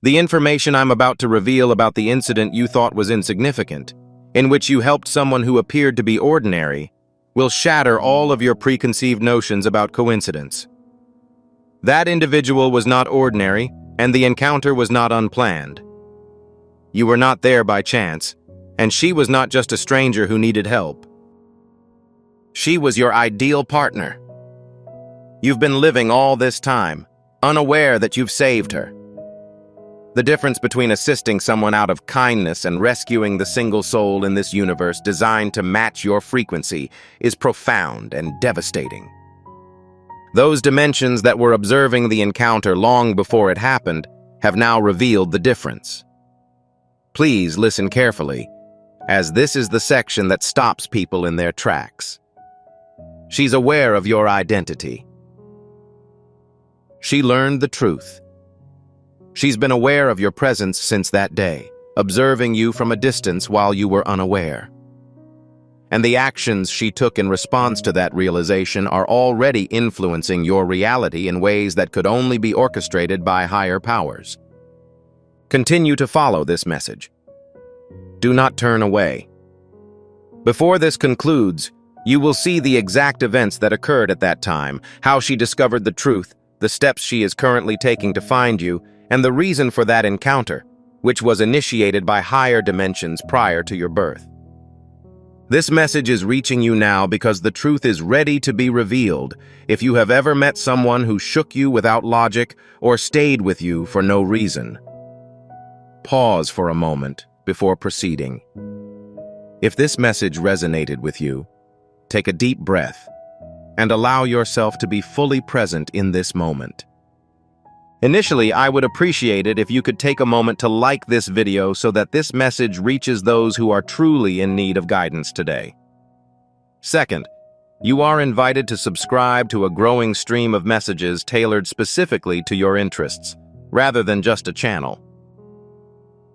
The information I'm about to reveal about the incident you thought was insignificant, in which you helped someone who appeared to be ordinary, will shatter all of your preconceived notions about coincidence. That individual was not ordinary, and the encounter was not unplanned. You were not there by chance, and she was not just a stranger who needed help. She was your ideal partner. You've been living all this time, unaware that you've saved her. The difference between assisting someone out of kindness and rescuing the single soul in this universe designed to match your frequency is profound and devastating. Those dimensions that were observing the encounter long before it happened have now revealed the difference. Please listen carefully, as this is the section that stops people in their tracks. She's aware of your identity. She learned the truth. She's been aware of your presence since that day, observing you from a distance while you were unaware. And the actions she took in response to that realization are already influencing your reality in ways that could only be orchestrated by higher powers. Continue to follow this message. Do not turn away. Before this concludes, you will see the exact events that occurred at that time, how she discovered the truth, the steps she is currently taking to find you, and the reason for that encounter, which was initiated by higher dimensions prior to your birth. This message is reaching you now because the truth is ready to be revealed. If you have ever met someone who shook you without logic or stayed with you for no reason, pause for a moment before proceeding. If this message resonated with you, take a deep breath and allow yourself to be fully present in this moment. Initially, I would appreciate it if you could take a moment to like this video so that this message reaches those who are truly in need of guidance today. Second, you are invited to subscribe to a growing stream of messages tailored specifically to your interests, rather than just a channel.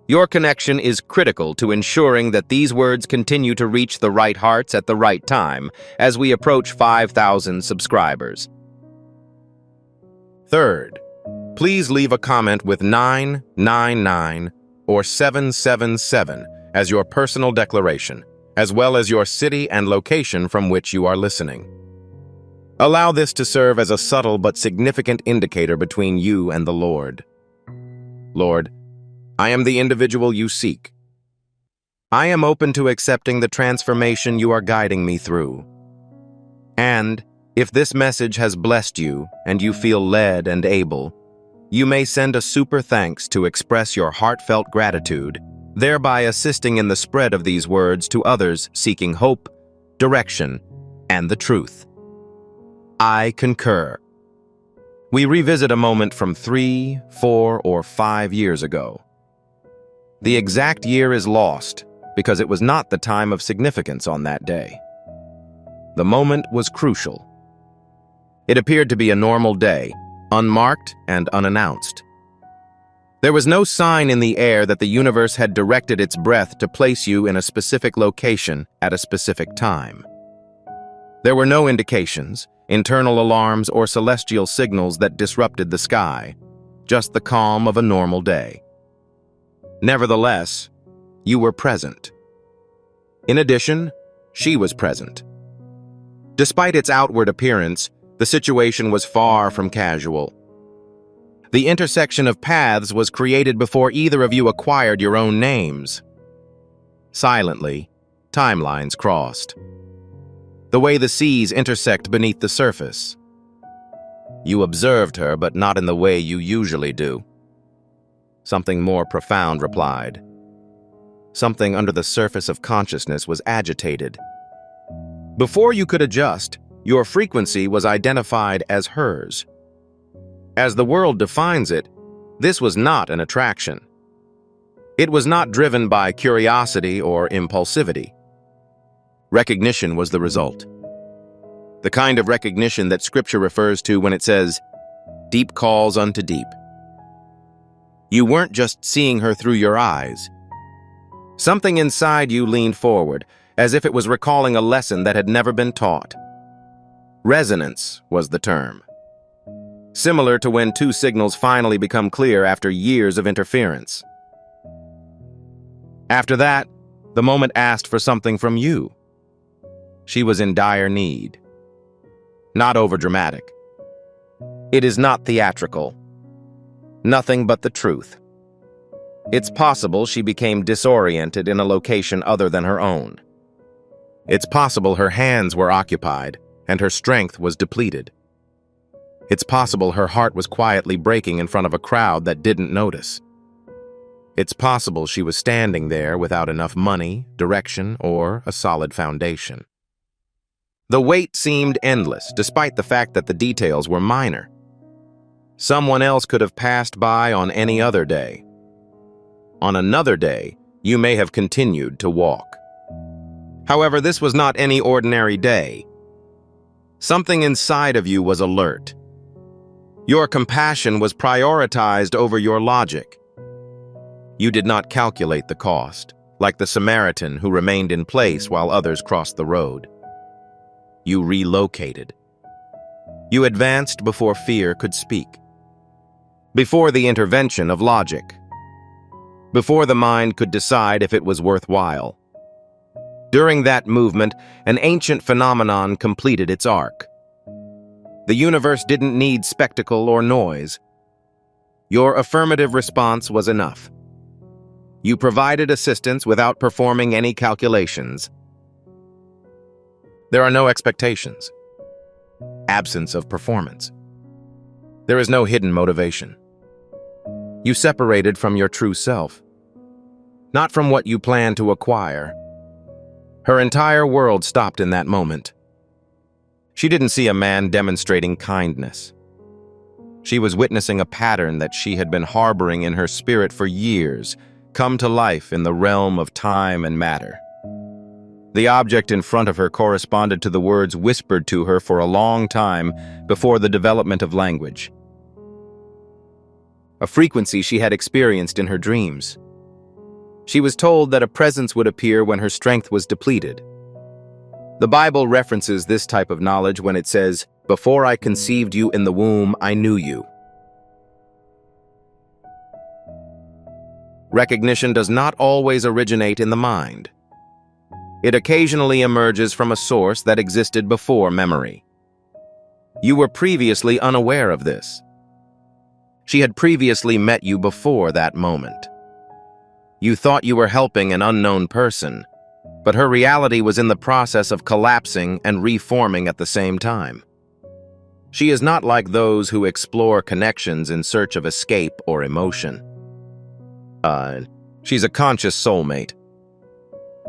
Your connection is critical to ensuring that these words continue to reach the right hearts at the right time as we approach 5,000 subscribers. Third, please leave a comment with 999 or 777 as your personal declaration, as well as your city and location from which you are listening. Allow this to serve as a subtle but significant indicator between you and the Lord. Lord, I am the individual you seek. I am open to accepting the transformation you are guiding me through. And if this message has blessed you and you feel led and able, you may send a super thanks to express your heartfelt gratitude, thereby assisting in the spread of these words to others seeking hope, direction, and the truth. I concur. We revisit a moment from 3, 4, or 5 years ago. The exact year is lost because it was not the time of significance on that day. The moment was crucial. It appeared to be a normal day, unmarked and unannounced. There was no sign in the air that the universe had directed its breath to place you in a specific location at a specific time. There were no indications, internal alarms, or celestial signals that disrupted the sky, just the calm of a normal day. Nevertheless, you were present. In addition, she was present. Despite its outward appearance, the situation was far from casual. The intersection of paths was created before either of you acquired your own names. Silently, timelines crossed. The way the seas intersect beneath the surface. You observed her, but not in the way you usually do. Something more profound replied. Something under the surface of consciousness was agitated. Before you could adjust, your frequency was identified as hers. As the world defines it, this was not an attraction. It was not driven by curiosity or impulsivity. Recognition was the result. The kind of recognition that Scripture refers to when it says, "Deep calls unto deep." You weren't just seeing her through your eyes. Something inside you leaned forward, as if it was recalling a lesson that had never been taught. Resonance was the term. similar to when two signals finally become clear after years of interference. After that, the moment asked for something from you. She was in dire need. Not overdramatic. It is not theatrical. Nothing but the truth. It's possible she became disoriented in a location other than her own. It's possible her hands were occupied and her strength was depleted. It's possible her heart was quietly breaking in front of a crowd that didn't notice. It's possible she was standing there without enough money, direction, or a solid foundation. The wait seemed endless, despite the fact that the details were minor. Someone else could have passed by on any other day. On another day, you may have continued to walk. However, this was not any ordinary day. Something inside of you was alert. Your compassion was prioritized over your logic. You did not calculate the cost, like the Samaritan who remained in place while others crossed the road. You relocated. You advanced before fear could speak. Before the intervention of logic. Before the mind could decide if it was worthwhile. During that movement, an ancient phenomenon completed its arc. The universe didn't need spectacle or noise. Your affirmative response was enough. You provided assistance without performing any calculations. There are no expectations. Absence of performance. There is no hidden motivation. You separated from your true self, not from what you planned to acquire. Her entire world stopped in that moment. She didn't see a man demonstrating kindness. She was witnessing a pattern that she had been harboring in her spirit for years, come to life in the realm of time and matter. The object in front of her corresponded to the words whispered to her for a long time before the development of language. A frequency she had experienced in her dreams. She was told that a presence would appear when her strength was depleted. The Bible references this type of knowledge when it says, "Before I conceived you in the womb, I knew you." Recognition does not always originate in the mind. It occasionally emerges from a source that existed before memory. You were previously unaware of this. She had previously met you before that moment. You thought you were helping an unknown person, but her reality was in the process of collapsing and reforming at the same time. She is not like those who explore connections in search of escape or emotion. She's a conscious soulmate.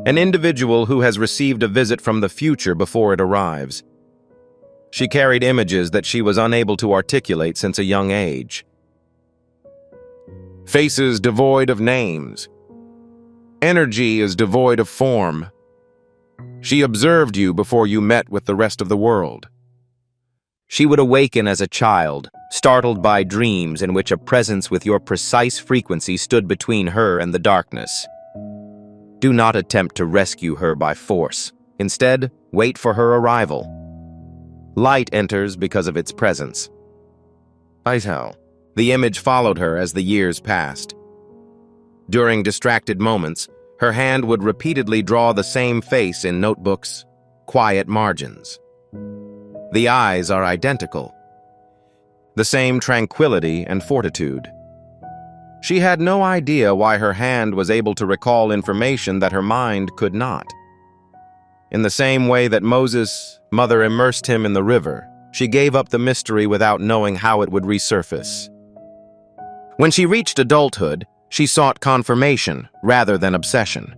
An individual who has received a visit from the future before it arrives. She carried images that she was unable to articulate since a young age. Faces devoid of names. Energy is devoid of form. She observed you before you met with the rest of the world. She would awaken as a child, startled by dreams in which a presence with your precise frequency stood between her and the darkness. Do not attempt to rescue her by force. Instead, wait for her arrival. Light enters because of its presence. The image followed her as the years passed. During distracted moments, her hand would repeatedly draw the same face in notebooks, quiet margins. The eyes are identical. The same tranquility and fortitude. She had no idea why her hand was able to recall information that her mind could not. In the same way that Moses' mother immersed him in the river, she gave up the mystery without knowing how it would resurface. When she reached adulthood, she sought confirmation rather than obsession.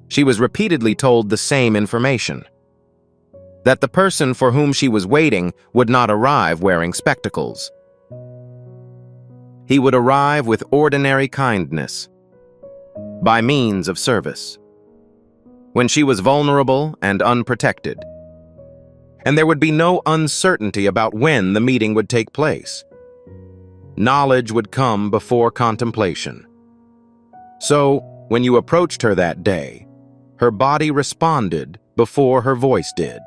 She was repeatedly told the same information: that the person for whom she was waiting would not arrive wearing spectacles. He would arrive with ordinary kindness, by means of service, when she was vulnerable and unprotected. And there would be no uncertainty about when the meeting would take place. Knowledge would come before contemplation. So, when you approached her that day, her body responded before her voice did.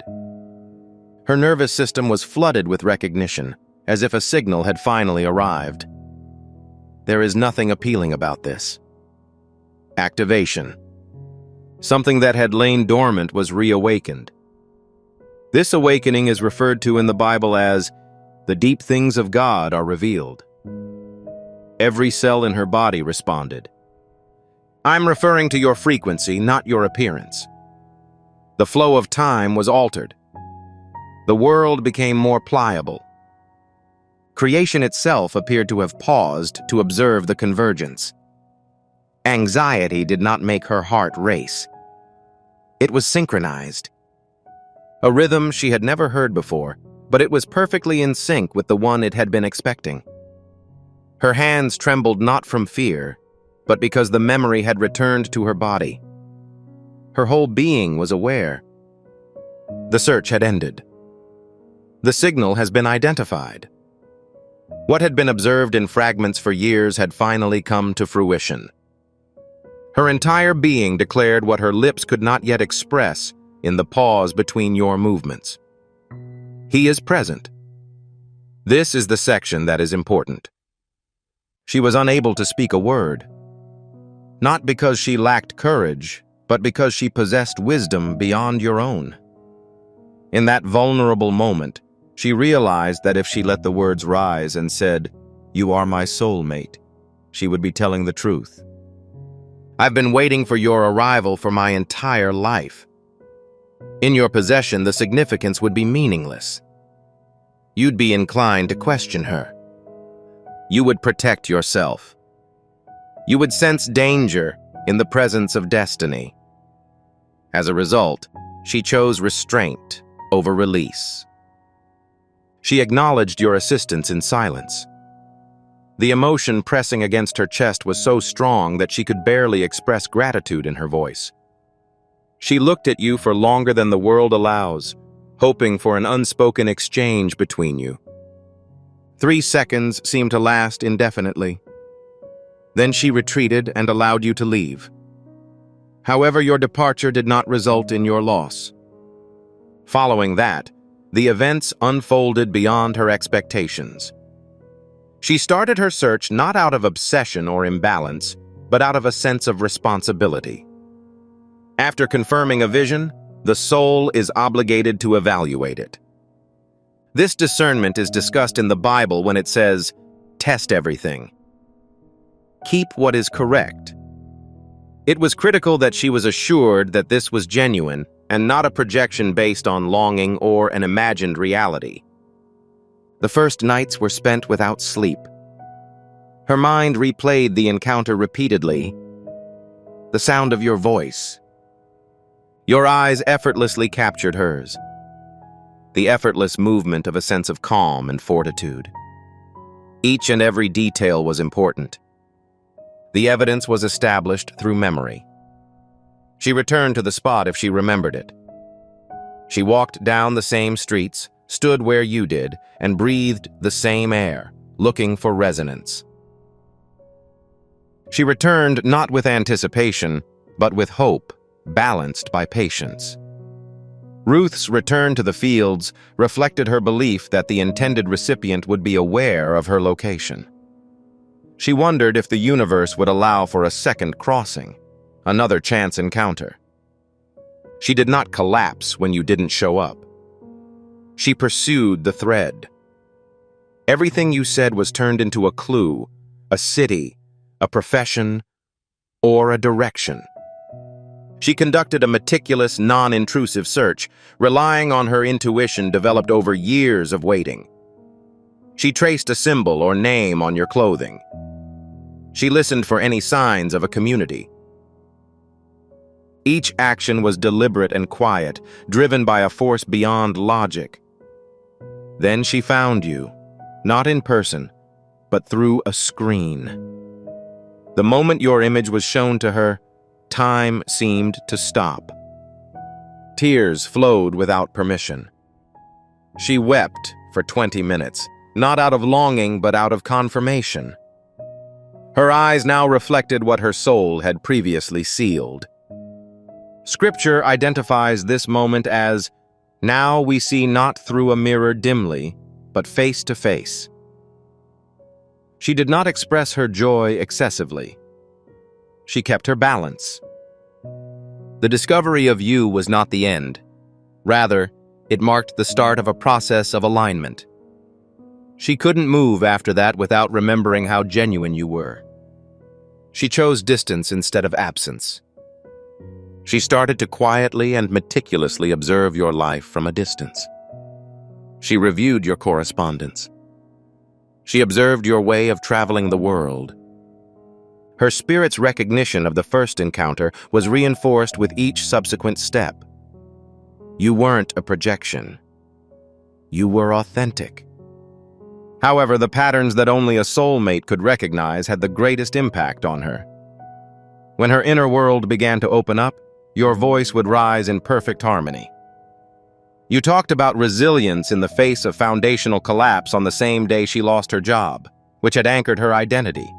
Her nervous system was flooded with recognition, as if a signal had finally arrived. There is nothing appealing about this. Activation. Something that had lain dormant was reawakened. This awakening is referred to in the Bible as the deep things of God are revealed. Every cell in her body responded. I'm referring to your frequency, not your appearance. The flow of time was altered. The world became more pliable. Creation itself appeared to have paused to observe the convergence. Anxiety did not make her heart race. It was synchronized. A rhythm she had never heard before, but it was perfectly in sync with the one it had been expecting. Her hands trembled not from fear, but because the memory had returned to her body. Her whole being was aware. The search had ended. The signal has been identified. What had been observed in fragments for years had finally come to fruition. Her entire being declared what her lips could not yet express in the pause between your movements. He is present. This is the section that is important. She was unable to speak a word, not because she lacked courage, but because she possessed wisdom beyond your own. In that vulnerable moment, she realized that if she let the words rise and said, "You are my soulmate," she would be telling the truth. I've been waiting for your arrival for my entire life. In your possession, the significance would be meaningless. You'd be inclined to question her. You would protect yourself. You would sense danger in the presence of destiny. As a result, she chose restraint over release. She acknowledged your assistance in silence. The emotion pressing against her chest was so strong that she could barely express gratitude in her voice. She looked at you for longer than the world allows, hoping for an unspoken exchange between you. 3 seconds seemed to last indefinitely. Then she retreated and allowed you to leave. However, your departure did not result in your loss. Following that, the events unfolded beyond her expectations. She started her search not out of obsession or imbalance, but out of a sense of responsibility. After confirming a vision, the soul is obligated to evaluate it. This discernment is discussed in the Bible when it says, "Test everything. Keep what is correct." It was critical that she was assured that this was genuine and not a projection based on longing or an imagined reality. The first nights were spent without sleep. Her mind replayed the encounter repeatedly. The sound of your voice. Your eyes effortlessly captured hers. The effortless movement of a sense of calm and fortitude. Each and every detail was important. The evidence was established through memory. She returned to the spot if she remembered it. She walked down the same streets, stood where you did, and breathed the same air, looking for resonance. She returned not with anticipation, but with hope, balanced by patience. Ruth's return to the fields reflected her belief that the intended recipient would be aware of her location. She wondered if the universe would allow for a second crossing, another chance encounter. She did not collapse when you didn't show up. She pursued the thread. Everything you said was turned into a clue, a city, a profession, or a direction. She conducted a meticulous, non-intrusive search, relying on her intuition developed over years of waiting. She traced a symbol or name on your clothing. She listened for any signs of a community. Each action was deliberate and quiet, driven by a force beyond logic. Then she found you, not in person, but through a screen. The moment your image was shown to her, time seemed to stop. Tears flowed without permission. She wept for 20 minutes, not out of longing but out of confirmation. Her eyes now reflected what her soul had previously sealed. Scripture identifies this moment as, "Now we see not through a mirror dimly, but face to face. She did not express her joy excessively. She kept her balance. The discovery of you was not the end. Rather, it marked the start of a process of alignment. She couldn't move after that without remembering how genuine you were. She chose distance instead of absence. She started to quietly and meticulously observe your life from a distance. She reviewed your correspondence. She observed your way of traveling the world. Her spirit's recognition of the first encounter was reinforced with each subsequent step. You weren't a projection. You were authentic. However, the patterns that only a soulmate could recognize had the greatest impact on her. When her inner world began to open up, your voice would rise in perfect harmony. You talked about resilience in the face of foundational collapse on the same day she lost her job, which had anchored her identity.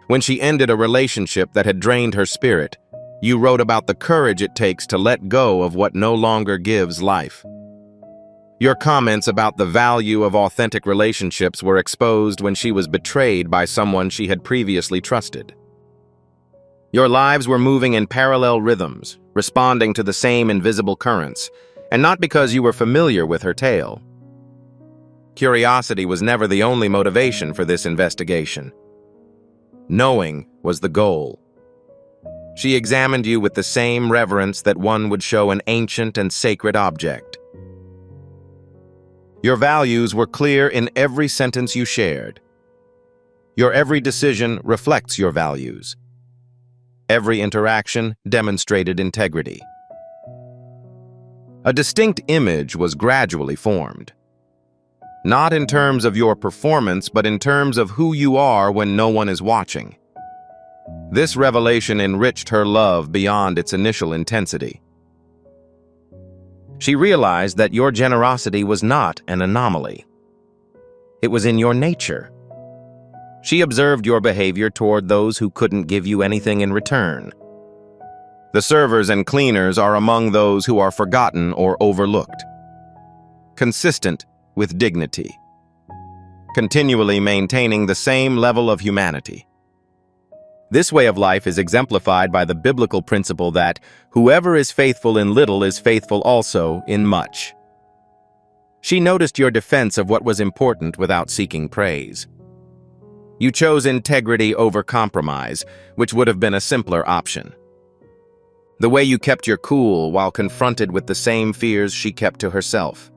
When she ended a relationship that had drained her spirit, you wrote about the courage it takes to let go of what no longer gives life. Your comments about the value of authentic relationships were exposed when she was betrayed by someone she had previously trusted. Your lives were moving in parallel rhythms, responding to the same invisible currents, and not because you were familiar with her tale. Curiosity was never the only motivation for this investigation. Knowing was the goal. She examined you with the same reverence that one would show an ancient and sacred object. Your values were clear in every sentence you shared. Your every decision reflects your values. Every interaction demonstrated integrity. A distinct image was gradually formed. Not in terms of your performance, but in terms of who you are when no one is watching. This revelation enriched her love beyond its initial intensity. She realized that your generosity was not an anomaly. It was in your nature. She observed your behavior toward those who couldn't give you anything in return. The servers and cleaners are among those who are forgotten or overlooked. Consistent with dignity. Continually maintaining the same level of humanity. This way of life is exemplified by the biblical principle that whoever is faithful in little is faithful also in much. She noticed your defense of what was important without seeking praise. You chose integrity over compromise, which would have been a simpler option. The way you kept your cool while confronted with the same fears she kept to herself.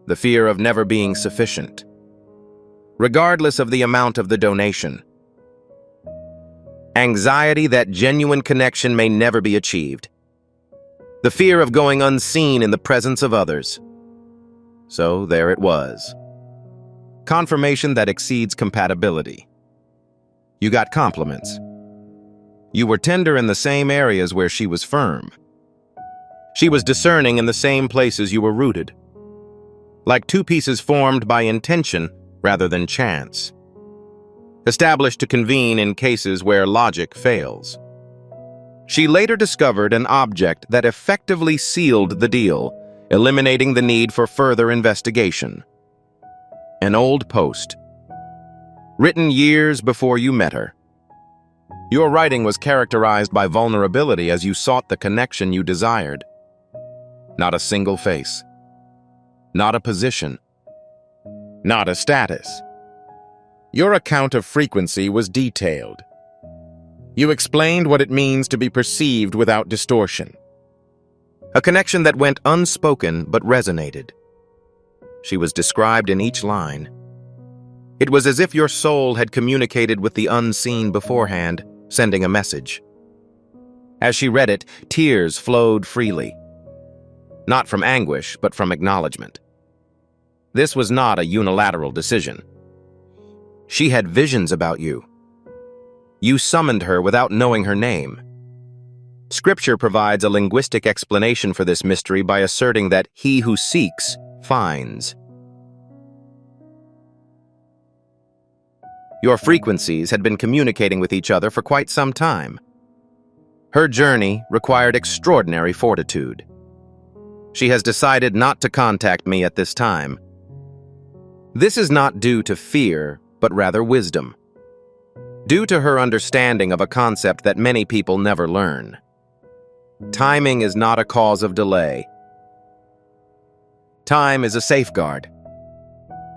The fear of never being sufficient. Regardless of the amount of the donation. Anxiety that genuine connection may never be achieved. The fear of going unseen in the presence of others. So there it was. Confirmation that exceeds compatibility. You got compliments. You were tender in the same areas where she was firm. She was discerning in the same places you were rooted. Like two pieces formed by intention rather than chance. Established to convene in cases where logic fails. She later discovered an object that effectively sealed the deal, eliminating the need for further investigation. An old post. Written years before you met her. Your writing was characterized by vulnerability as you sought the connection you desired. Not a single face. Not a position. Not a status. Your account of frequency was detailed. You explained what it means to be perceived without distortion. A connection that went unspoken but resonated. She was described in each line. It was as if your soul had communicated with the unseen beforehand, sending a message. As she read it, tears flowed freely. Not from anguish, but from acknowledgement. This was not a unilateral decision. She had visions about you. You summoned her without knowing her name. Scripture provides a linguistic explanation for this mystery by asserting that he who seeks finds. Your frequencies had been communicating with each other for quite some time. Her journey required extraordinary fortitude. She has decided not to contact me at this time. This is not due to fear, but rather wisdom. Due to her understanding of a concept that many people never learn. Timing is not a cause of delay. Time is a safeguard.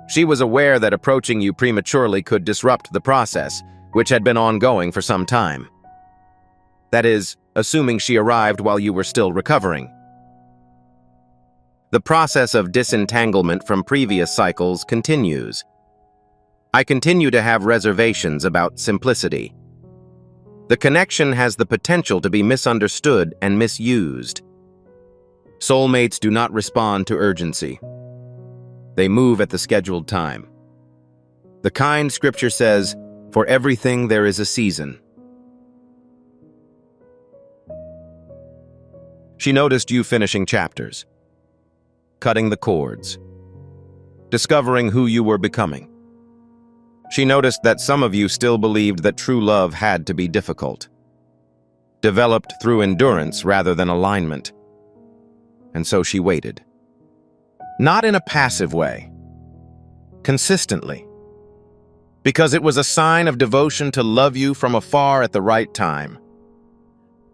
She was aware that approaching you prematurely could disrupt the process, which had been ongoing for some time. That is, assuming she arrived while you were still recovering. The process of disentanglement from previous cycles continues. I continue to have reservations about simplicity. The connection has the potential to be misunderstood and misused. Soulmates do not respond to urgency. They move at the scheduled time. The kind scripture says, "For everything there is a season." She noticed you finishing chapters, cutting the cords, discovering who you were becoming. She noticed that some of you still believed that true love had to be difficult, developed through endurance rather than alignment. And so she waited. Not in a passive way, consistently. Because it was a sign of devotion to love you from afar at the right time.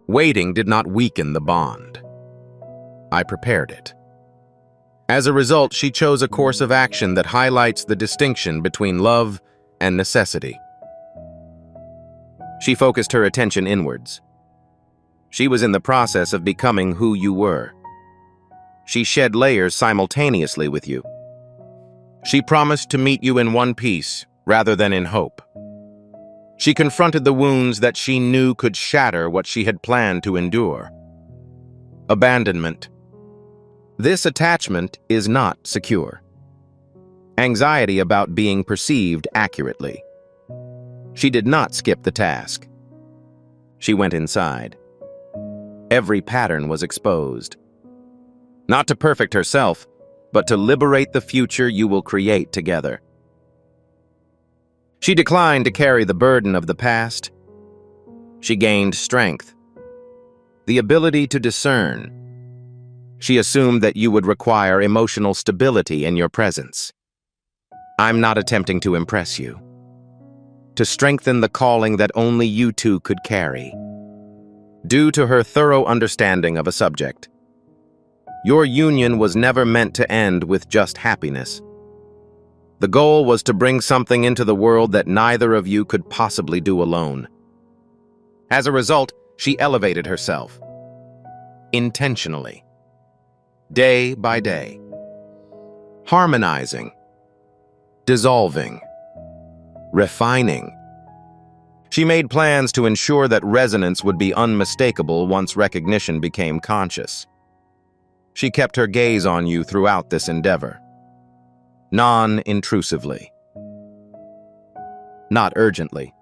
Waiting did not weaken the bond. I prepared it. As a result, she chose a course of action that highlights the distinction between love and necessity. She focused her attention inwards. She was in the process of becoming who you were. She shed layers simultaneously with you. She promised to meet you in one piece rather than in hope. She confronted the wounds that she knew could shatter what she had planned to endure. Abandonment. This attachment is not secure. Anxiety about being perceived accurately. She did not skip the task. She went inside. Every pattern was exposed. Not to perfect herself, but to liberate the future you will create together. She declined to carry the burden of the past. She gained strength, the ability to discern. She assumed that you would require emotional stability in your presence. I'm not attempting to impress you. To strengthen the calling that only you two could carry. Due to her thorough understanding of a subject, your union was never meant to end with just happiness. The goal was to bring something into the world that neither of you could possibly do alone. As a result, she elevated herself. Intentionally. Day by day. Harmonizing. Dissolving. Refining. She made plans to ensure that resonance would be unmistakable once recognition became conscious. She kept her gaze on you throughout this endeavor. Non-intrusively. Not urgently.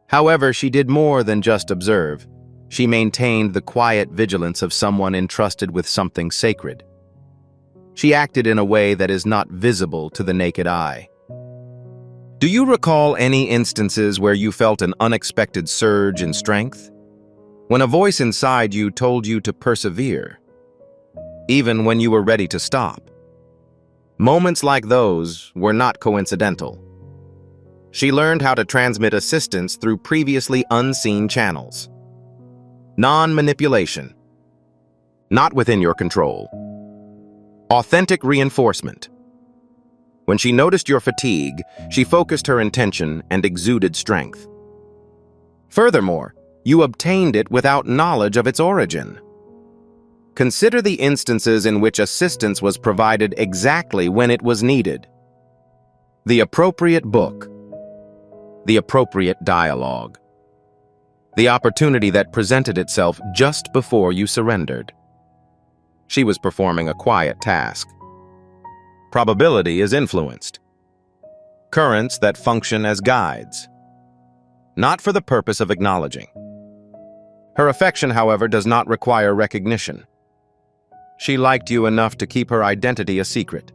However, she did more than just observe. She maintained the quiet vigilance of someone entrusted with something sacred. She acted in a way that is not visible to the naked eye. Do you recall any instances where you felt an unexpected surge in strength? When a voice inside you told you to persevere, even when you were ready to stop? Moments like those were not coincidental. She learned how to transmit assistance through previously unseen channels. Non-manipulation. Not within your control. Authentic reinforcement. When she noticed your fatigue, she focused her intention and exuded strength. Furthermore, you obtained it without knowledge of its origin. Consider the instances in which assistance was provided exactly when it was needed. The appropriate book. The appropriate dialogue. The opportunity that presented itself just before you surrendered. She was performing a quiet task. Probability is influenced. Currents that function as guides. Not for the purpose of acknowledging. Her affection, however, does not require recognition. She liked you enough to keep her identity a secret.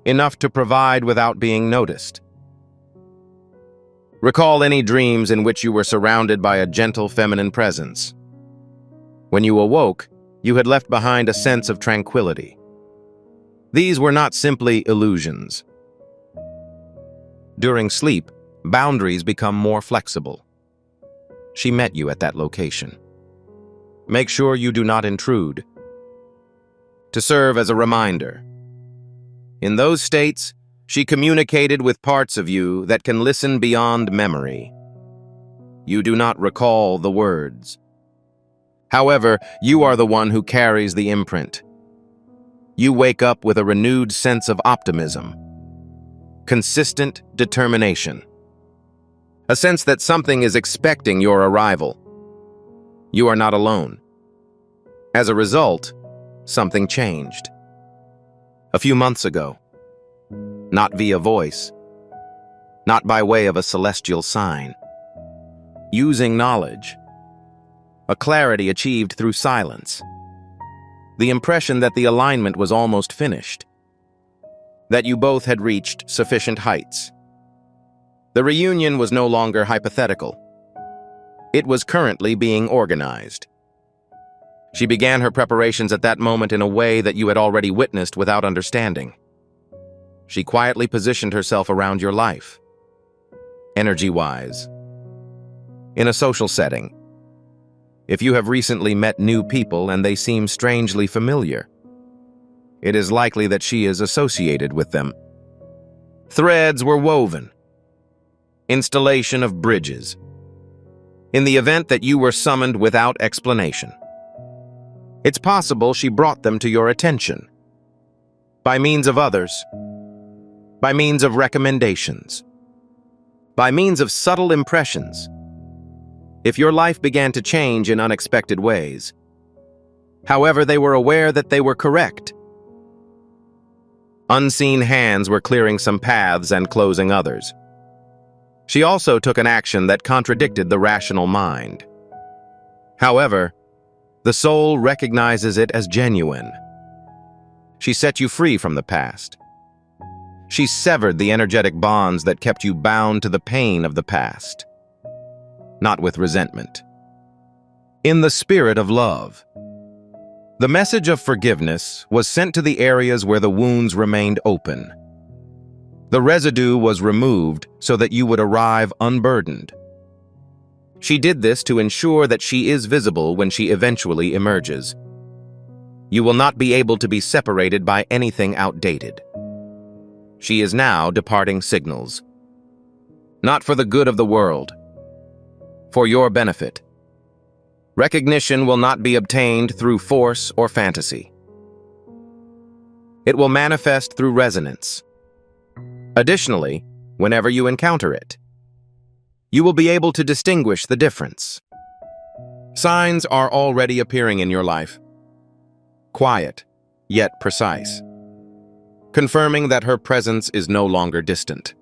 Enough to provide without being noticed. Recall any dreams in which you were surrounded by a gentle feminine presence. When you awoke, you had left behind a sense of tranquility. These were not simply illusions. During sleep, boundaries become more flexible. She met you at that location. Make sure you do not intrude. To serve as a reminder. In those states, she communicated with parts of you that can listen beyond memory. You do not recall the words. However, you are the one who carries the imprint. You wake up with a renewed sense of optimism, consistent determination, a sense that something is expecting your arrival. You are not alone. As a result, something changed. A few months ago, not via voice, not by way of a celestial sign, using knowledge, a clarity achieved through silence, the impression that the alignment was almost finished, that you both had reached sufficient heights. The reunion was no longer hypothetical. It was currently being organized. She began her preparations at that moment in a way that you had already witnessed without understanding. She quietly positioned herself around your life, energy-wise. In a social setting, if you have recently met new people and they seem strangely familiar, it is likely that she is associated with them. Threads were woven. Installation of bridges. In the event that you were summoned without explanation, it's possible she brought them to your attention. By means of others. By means of recommendations. By means of subtle impressions. If your life began to change in unexpected ways. However, they were aware that they were correct. Unseen hands were clearing some paths and closing others. She also took an action that contradicted the rational mind. However, the soul recognizes it as genuine. She set you free from the past. She severed the energetic bonds that kept you bound to the pain of the past, not with resentment. In the spirit of love, the message of forgiveness was sent to the areas where the wounds remained open. The residue was removed so that you would arrive unburdened. She did this to ensure that she is visible when she eventually emerges. You will not be able to be separated by anything outdated. She is now departing signals. Not for the good of the world. For your benefit. Recognition will not be obtained through force or fantasy. It will manifest through resonance. Additionally, whenever you encounter it, you will be able to distinguish the difference. Signs are already appearing in your life. Quiet, yet precise. Confirming that her presence is no longer distant.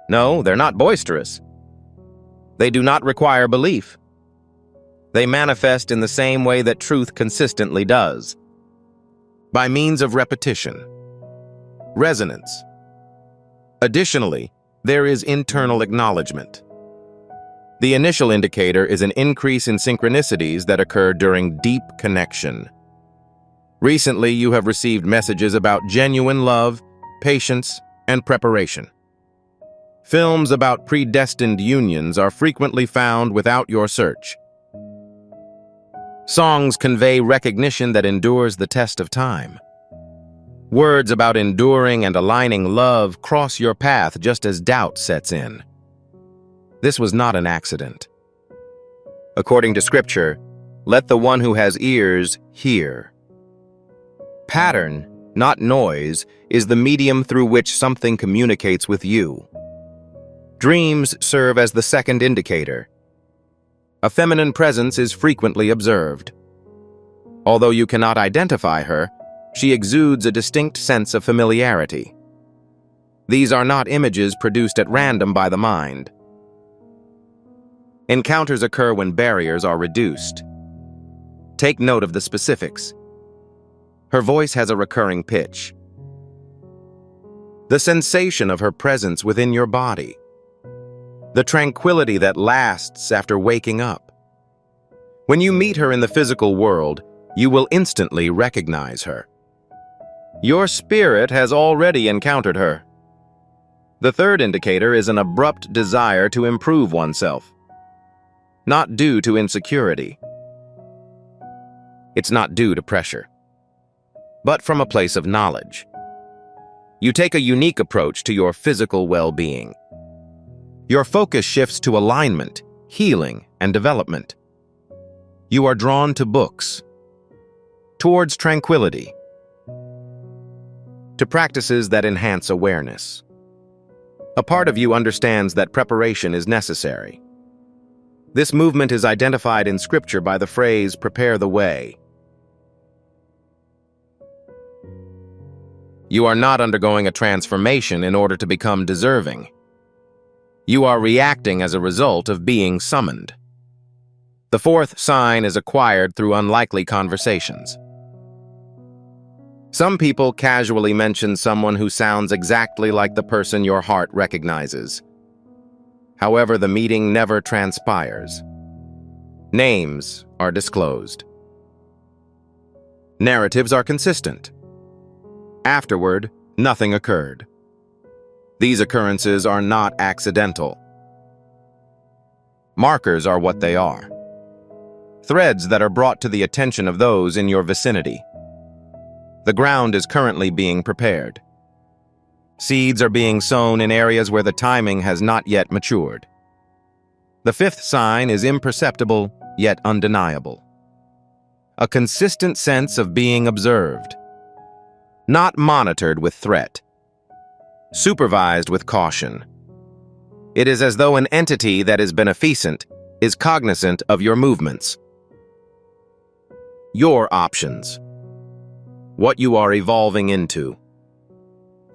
No, they're not boisterous. They do not require belief. They manifest in the same way that truth consistently does. By means of repetition. Resonance. Additionally, there is internal acknowledgement. The initial indicator is an increase in synchronicities that occur during deep connection. Recently, you have received messages about genuine love, patience, and preparation. Films about predestined unions are frequently found without your search. Songs convey recognition that endures the test of time. Words about enduring and aligning love cross your path just as doubt sets in. This was not an accident. According to Scripture, let the one who has ears hear. Pattern, not noise, is the medium through which something communicates with you. Dreams serve as the second indicator. A feminine presence is frequently observed. Although you cannot identify her, she exudes a distinct sense of familiarity. These are not images produced at random by the mind. Encounters occur when barriers are reduced. Take note of the specifics. Her voice has a recurring pitch. The sensation of her presence within your body. The tranquility that lasts after waking up. When you meet her in the physical world, you will instantly recognize her. Your spirit has already encountered her. The third indicator is an abrupt desire to improve oneself, not due to insecurity. It's not due to pressure, but from a place of knowledge. You take a unique approach to your physical well-being. Your focus shifts to alignment, healing, and development. You are drawn to books, towards tranquility, to practices that enhance awareness. A part of you understands that preparation is necessary. This movement is identified in Scripture by the phrase, "prepare the way." You are not undergoing a transformation in order to become deserving. You are reacting as a result of being summoned. The fourth sign is acquired through unlikely conversations. Some people casually mention someone who sounds exactly like the person your heart recognizes. However, the meeting never transpires. Names are disclosed. Narratives are consistent. Afterward, nothing occurred. These occurrences are not accidental. Markers are what they are. Threads that are brought to the attention of those in your vicinity. The ground is currently being prepared. Seeds are being sown in areas where the timing has not yet matured. The fifth sign is imperceptible, yet undeniable. A consistent sense of being observed. Not monitored with threat. Supervised with caution. It is as though an entity that is beneficent is cognizant of your movements. Your options. What you are evolving into.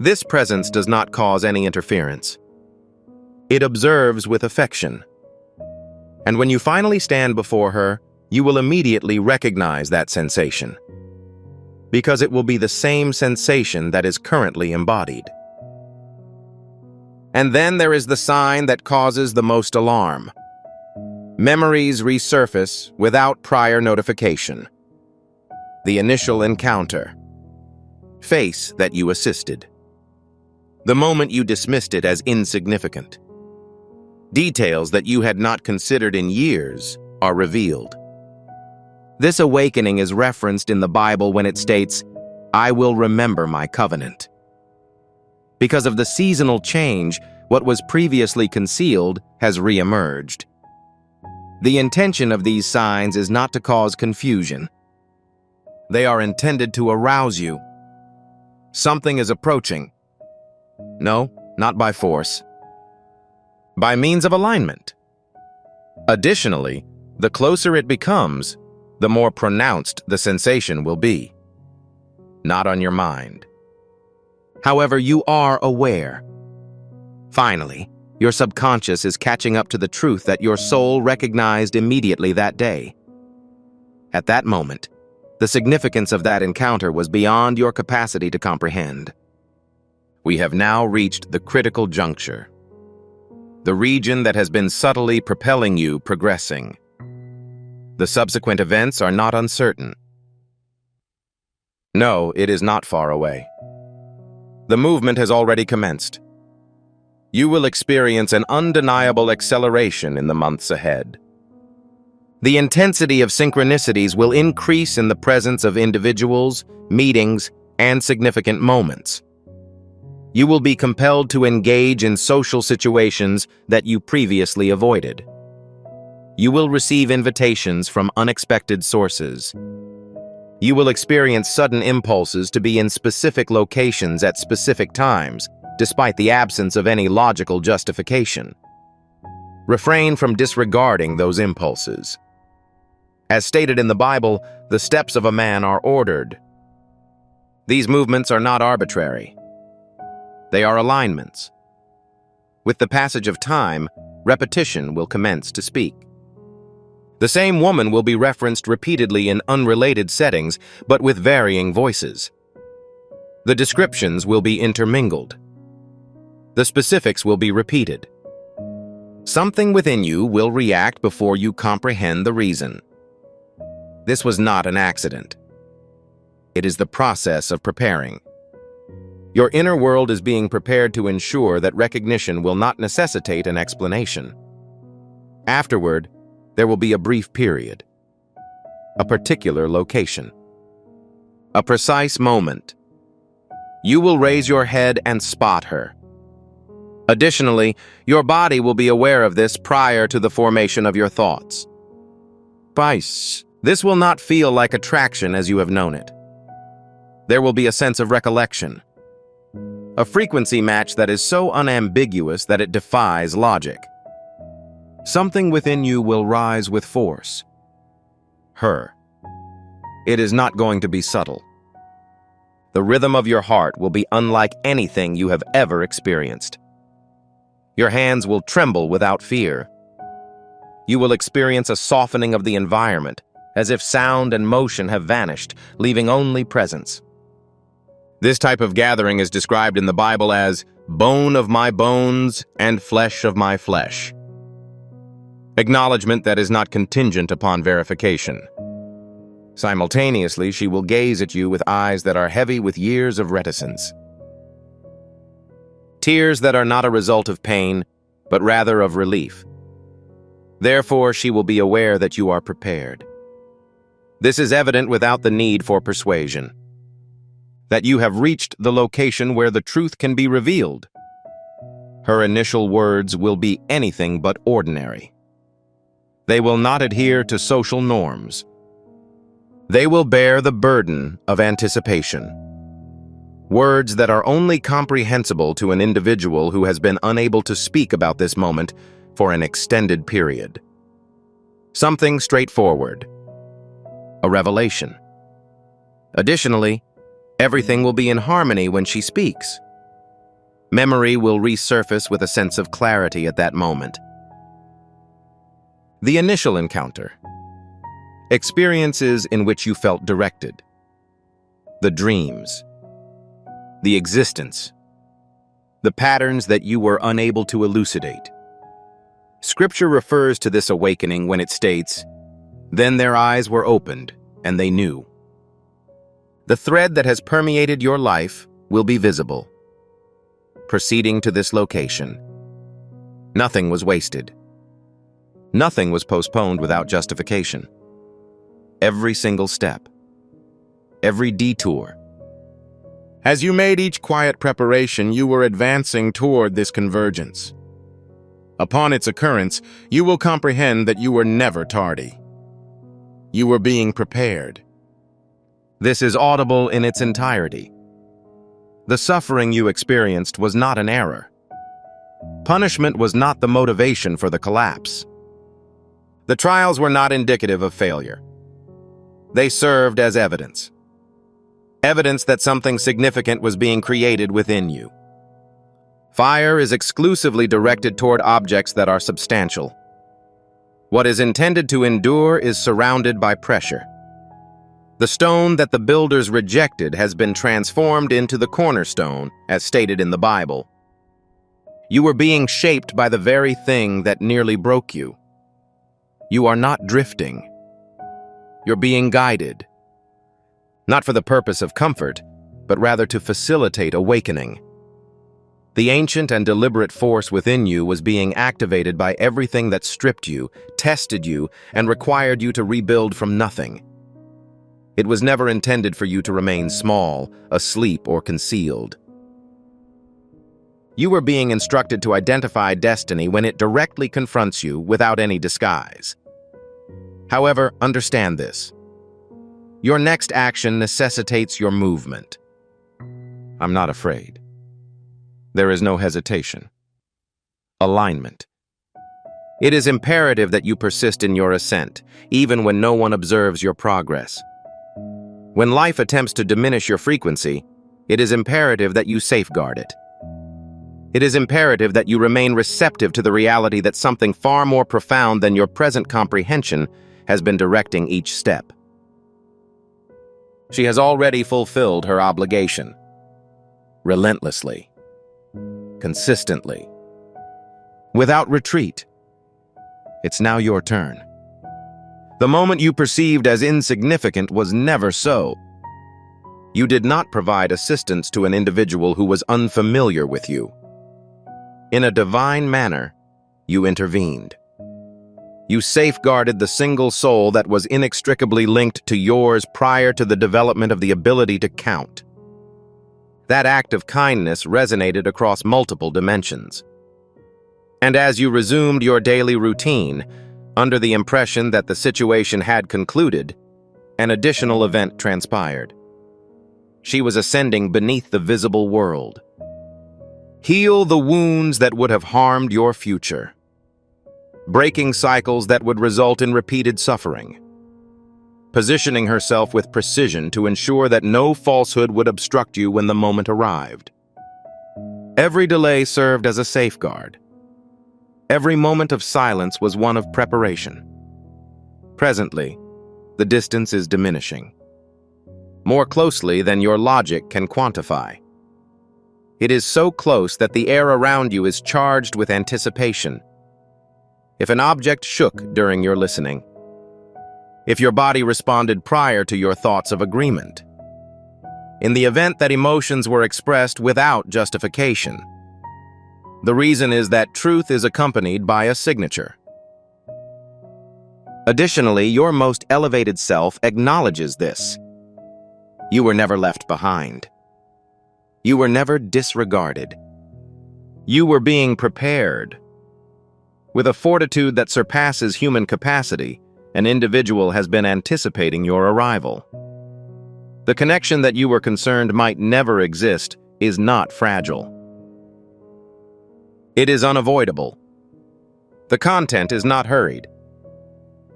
This presence does not cause any interference. It observes with affection. And when you finally stand before her, you will immediately recognize that sensation, because it will be the same sensation that is currently embodied. And then there is the sign that causes the most alarm. Memories resurface without prior notification. The initial encounter. Face that you assisted. The moment you dismissed it as insignificant. Details that you had not considered in years are revealed. This awakening is referenced in the Bible when it states, "I will remember my covenant." Because of the seasonal change, what was previously concealed has re-emerged. The intention of these signs is not to cause confusion. They are intended to arouse you. Something is approaching. No, not by force. By means of alignment. Additionally, the closer it becomes, the more pronounced the sensation will be. Not on your mind. However, you are aware. Finally, your subconscious is catching up to the truth that your soul recognized immediately that day. At that moment, the significance of that encounter was beyond your capacity to comprehend. We have now reached the critical juncture. The region that has been subtly propelling you progressing. The subsequent events are not uncertain. No, it is not far away. The movement has already commenced. You will experience an undeniable acceleration in the months ahead. The intensity of synchronicities will increase in the presence of individuals, meetings, and significant moments. You will be compelled to engage in social situations that you previously avoided. You will receive invitations from unexpected sources. You will experience sudden impulses to be in specific locations at specific times, despite the absence of any logical justification. Refrain from disregarding those impulses. As stated in the Bible, the steps of a man are ordered. These movements are not arbitrary. They are alignments. With the passage of time, repetition will commence to speak. The same woman will be referenced repeatedly in unrelated settings, but with varying voices. The descriptions will be intermingled. The specifics will be repeated. Something within you will react before you comprehend the reason. This was not an accident. It is the process of preparing. Your inner world is being prepared to ensure that recognition will not necessitate an explanation. Afterward, there will be a brief period, a particular location, a precise moment. You will raise your head and spot her. Additionally, your body will be aware of this prior to the formation of your thoughts. This will not feel like attraction as you have known it. There will be a sense of recollection, a frequency match that is so unambiguous that it defies logic. Something within you will rise with force. Her. It is not going to be subtle. The rhythm of your heart will be unlike anything you have ever experienced. Your hands will tremble without fear. You will experience a softening of the environment, as if sound and motion have vanished, leaving only presence. This type of gathering is described in the Bible as bone of my bones and flesh of my flesh. Acknowledgement that is not contingent upon verification. Simultaneously, she will gaze at you with eyes that are heavy with years of reticence. Tears that are not a result of pain, but rather of relief. Therefore, she will be aware that you are prepared. This is evident without the need for persuasion. That you have reached the location where the truth can be revealed. Her initial words will be anything but ordinary. They will not adhere to social norms. They will bear the burden of anticipation. Words that are only comprehensible to an individual who has been unable to speak about this moment for an extended period. Something straightforward. A revelation. Additionally, everything will be in harmony when she speaks. Memory will resurface with a sense of clarity at that moment. The initial encounter. Experiences in which you felt directed. The dreams. The existence. The patterns that you were unable to elucidate. Scripture refers to this awakening when it states, "Then their eyes were opened, and they knew." The thread that has permeated your life will be visible. Proceeding to this location. Nothing was wasted. Nothing was postponed without justification. Every single step. Every detour. As you made each quiet preparation, you were advancing toward this convergence. Upon its occurrence, you will comprehend that you were never tardy. You were being prepared. This is audible in its entirety. The suffering you experienced was not an error. Punishment was not the motivation for the collapse. The trials were not indicative of failure. They served as evidence. Evidence that something significant was being created within you. Fire is exclusively directed toward objects that are substantial. What is intended to endure is surrounded by pressure. The stone that the builders rejected has been transformed into the cornerstone, as stated in the Bible. You were being shaped by the very thing that nearly broke you. You are not drifting. You're being guided. Not for the purpose of comfort, but rather to facilitate awakening. The ancient and deliberate force within you was being activated by everything that stripped you, tested you, and required you to rebuild from nothing. It was never intended for you to remain small, asleep, or concealed. You were being instructed to identify destiny when it directly confronts you without any disguise. However, understand this. Your next action necessitates your movement. I'm not afraid. There is no hesitation. Alignment. It is imperative that you persist in your ascent, even when no one observes your progress. When life attempts to diminish your frequency, it is imperative that you safeguard it. It is imperative that you remain receptive to the reality that something far more profound than your present comprehension has been directing each step. She has already fulfilled her obligation. Relentlessly. Consistently. Without retreat. It's now your turn. The moment you perceived as insignificant was never so. You did not provide assistance to an individual who was unfamiliar with you. In a divine manner, you intervened. You safeguarded the single soul that was inextricably linked to yours prior to the development of the ability to count. That act of kindness resonated across multiple dimensions. And as you resumed your daily routine, under the impression that the situation had concluded, an additional event transpired. She was ascending beneath the visible world. Heal the wounds that would have harmed your future. Breaking cycles that would result in repeated suffering. Positioning herself with precision to ensure that no falsehood would obstruct you when the moment arrived. Every delay served as a safeguard. Every moment of silence was one of preparation. Presently, the distance is diminishing. More closely than your logic can quantify. It is so close that the air around you is charged with anticipation. If an object shook during your listening, if your body responded prior to your thoughts of agreement, in the event that emotions were expressed without justification, the reason is that truth is accompanied by a signature. Additionally, your most elevated self acknowledges this. You were never left behind. You were never disregarded. You were being prepared. With a fortitude that surpasses human capacity, an individual has been anticipating your arrival. The connection that you were concerned might never exist is not fragile. It is unavoidable. The content is not hurried.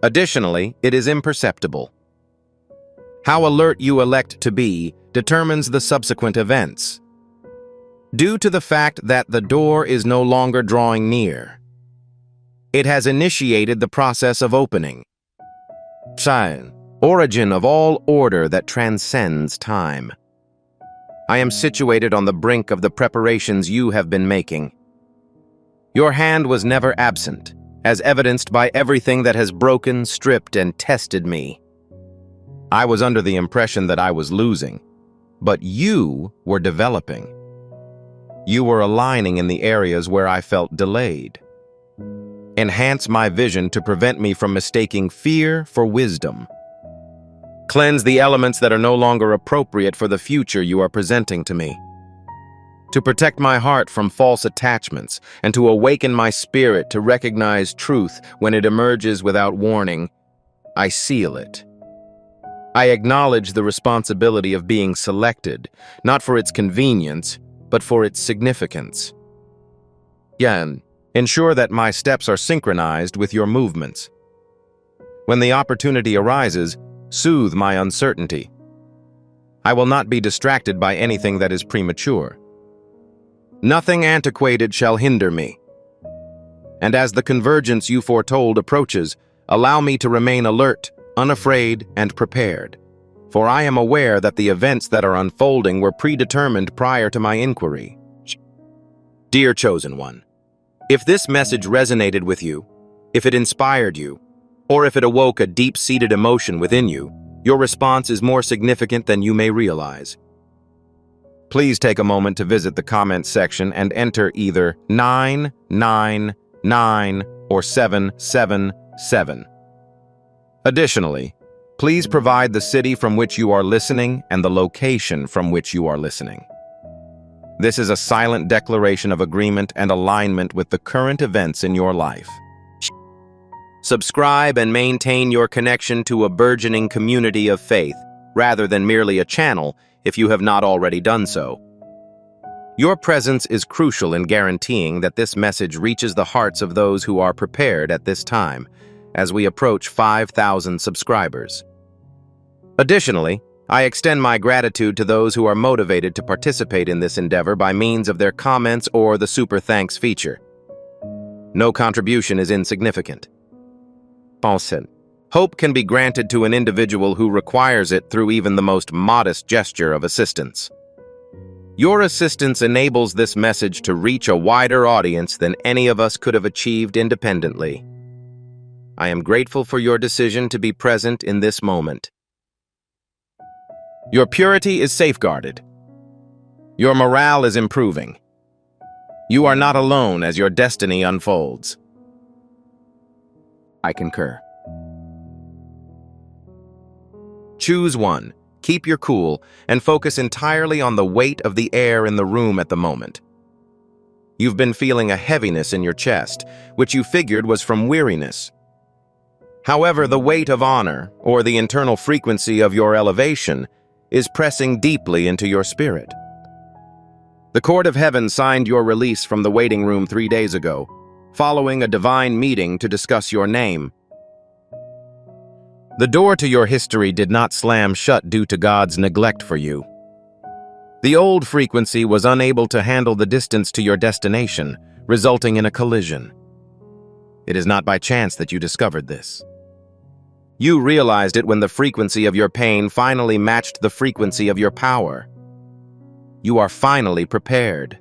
Additionally, it is imperceptible. How alert you elect to be determines the subsequent events. Due to the fact that the door is no longer drawing near, it has initiated the process of opening. Shine, origin of all order that transcends time. I am situated on the brink of the preparations you have been making. Your hand was never absent, as evidenced by everything that has broken, stripped, and tested me. I was under the impression that I was losing, but you were developing. You were aligning in the areas where I felt delayed. Enhance my vision to prevent me from mistaking fear for wisdom. Cleanse the elements that are no longer appropriate for the future you are presenting to me. To protect my heart from false attachments and to awaken my spirit to recognize truth when it emerges without warning, I seal it. I acknowledge the responsibility of being selected, not for its convenience, but for its significance. Yan, ensure that my steps are synchronized with your movements. When the opportunity arises, soothe my uncertainty. I will not be distracted by anything that is premature. Nothing antiquated shall hinder me. And as the convergence you foretold approaches, allow me to remain alert, unafraid, and prepared. For I am aware that the events that are unfolding were predetermined prior to my inquiry. Dear Chosen One, if this message resonated with you, if it inspired you, or if it awoke a deep-seated emotion within you, your response is more significant than you may realize. Please take a moment to visit the comments section and enter either 999 or 777. Additionally, please provide the city from which you are listening and the location from which you are listening. This is a silent declaration of agreement and alignment with the current events in your life. Subscribe and maintain your connection to a burgeoning community of faith, rather than merely a channel, if you have not already done so. Your presence is crucial in guaranteeing that this message reaches the hearts of those who are prepared at this time, as we approach 5,000 subscribers. Additionally, I extend my gratitude to those who are motivated to participate in this endeavor by means of their comments or the Super Thanks feature. No contribution is insignificant. Hope can be granted to an individual who requires it through even the most modest gesture of assistance. Your assistance enables this message to reach a wider audience than any of us could have achieved independently. I am grateful for your decision to be present in this moment. Your purity is safeguarded. Your morale is improving. You are not alone as your destiny unfolds. I concur. Choose one. Keep your cool and focus entirely on the weight of the air in the room at the moment. You've been feeling a heaviness in your chest, which you figured was from weariness. However, the weight of honor, or the internal frequency of your elevation, is pressing deeply into your spirit. The court of heaven signed your release from the waiting room 3 days ago, following a divine meeting to discuss your name. The door to your history did not slam shut due to God's neglect for you. The old frequency was unable to handle the distance to your destination, resulting in a collision. It is not by chance that you discovered this. You realized it when the frequency of your pain finally matched the frequency of your power. You are finally prepared.